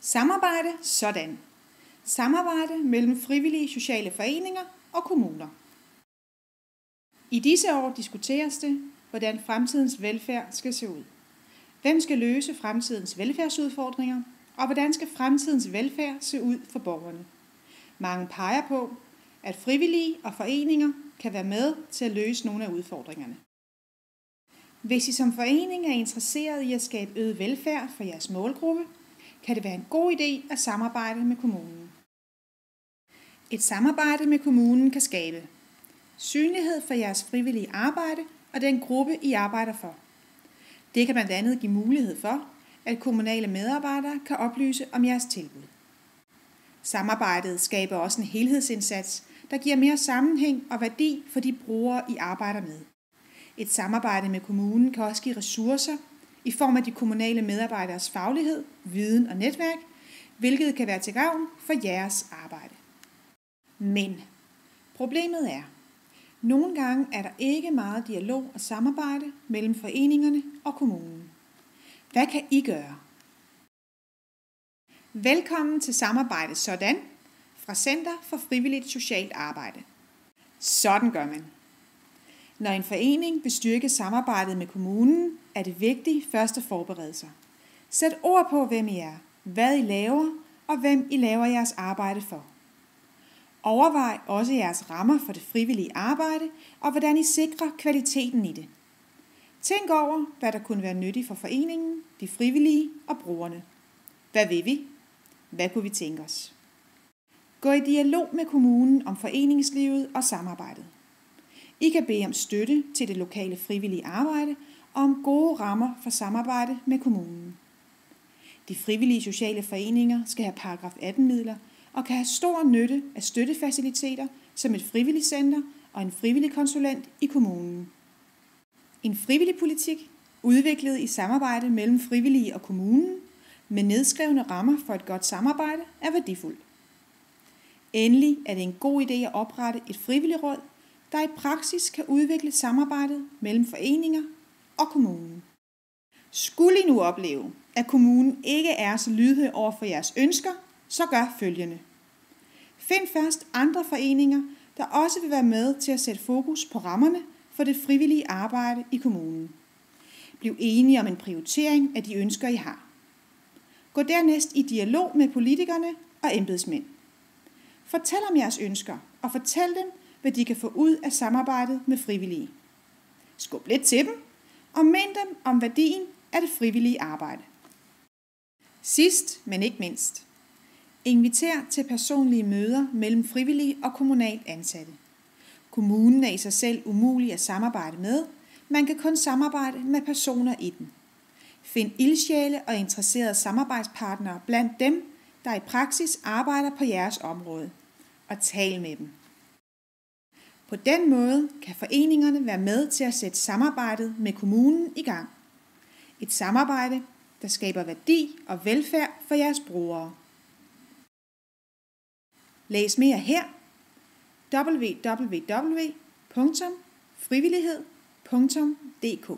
Samarbejde sådan. Samarbejde mellem frivillige sociale foreninger og kommuner. I disse år diskuteres det, hvordan fremtidens velfærd skal se ud. Hvem skal løse fremtidens velfærdsudfordringer, og hvordan skal fremtidens velfærd se ud for borgerne? Mange peger på, at frivillige og foreninger kan være med til at løse nogle af udfordringerne. Hvis I som forening er interesseret i at skabe øget velfærd for jeres målgruppe, kan det være en god idé at samarbejde med kommunen. Et samarbejde med kommunen kan skabe synlighed for jeres frivillige arbejde og den gruppe, I arbejder for. Det kan blandt andet give mulighed for, at kommunale medarbejdere kan oplyse om jeres tilbud. Samarbejdet skaber også en helhedsindsats, der giver mere sammenhæng og værdi for de brugere, I arbejder med. Et samarbejde med kommunen kan også give ressourcer i form af de kommunale medarbejderes faglighed, viden og netværk, hvilket kan være til gavn for jeres arbejde. Men problemet er, nogle gange er der ikke meget dialog og samarbejde mellem foreningerne og kommunen. Hvad kan I gøre? Velkommen til Samarbejde sådan fra Center for Frivilligt Socialt Arbejde. Sådan gør man. Når en forening vil styrke samarbejdet med kommunen, er det vigtigt først at forberede sig. Sæt ord på, hvem I er, hvad I laver, og hvem I laver jeres arbejde for. Overvej også jeres rammer for det frivillige arbejde, og hvordan I sikrer kvaliteten i det. Tænk over, hvad der kunne være nyttigt for foreningen, de frivillige og brugerne. Hvad vil vi? Hvad kunne vi tænke os? Gå i dialog med kommunen om foreningslivet og samarbejdet. I kan bede om støtte til det lokale frivillige arbejde og om gode rammer for samarbejde med kommunen. De frivillige sociale foreninger skal have paragraf 18-midler og kan have stor nytte af støttefaciliteter som et frivilligt center og en frivillig konsulent i kommunen. En frivillig politik, udviklet i samarbejde mellem frivillige og kommunen, med nedskrevne rammer for et godt samarbejde, er værdifuld. Endelig er det en god idé at oprette et frivilligt råd, der i praksis kan udvikle samarbejdet mellem foreninger og kommunen. Skulle I nu opleve, at kommunen ikke er så lydhør over for jeres ønsker, så gør følgende. Find først andre foreninger, der også vil være med til at sætte fokus på rammerne for det frivillige arbejde i kommunen. Bliv enige om en prioritering af de ønsker, I har. Gå dernæst i dialog med politikerne og embedsmænd. Fortæl om jeres ønsker og fortæl dem, hvad de kan få ud af samarbejdet med frivillige. Skub lidt til dem og mind dem om værdien af det frivillige arbejde. Sidst, men ikke mindst. Inviter til personlige møder mellem frivillige og kommunalt ansatte. Kommunen er i sig selv umulig at samarbejde med. Man kan kun samarbejde med personer i den. Find ildsjæle og interesserede samarbejdspartnere blandt dem, der i praksis arbejder på jeres område. Og tal med dem. På den måde kan foreningerne være med til at sætte samarbejdet med kommunen i gang. Et samarbejde, der skaber værdi og velfærd for jeres brugere. Læs mere her www.frivillighed.dk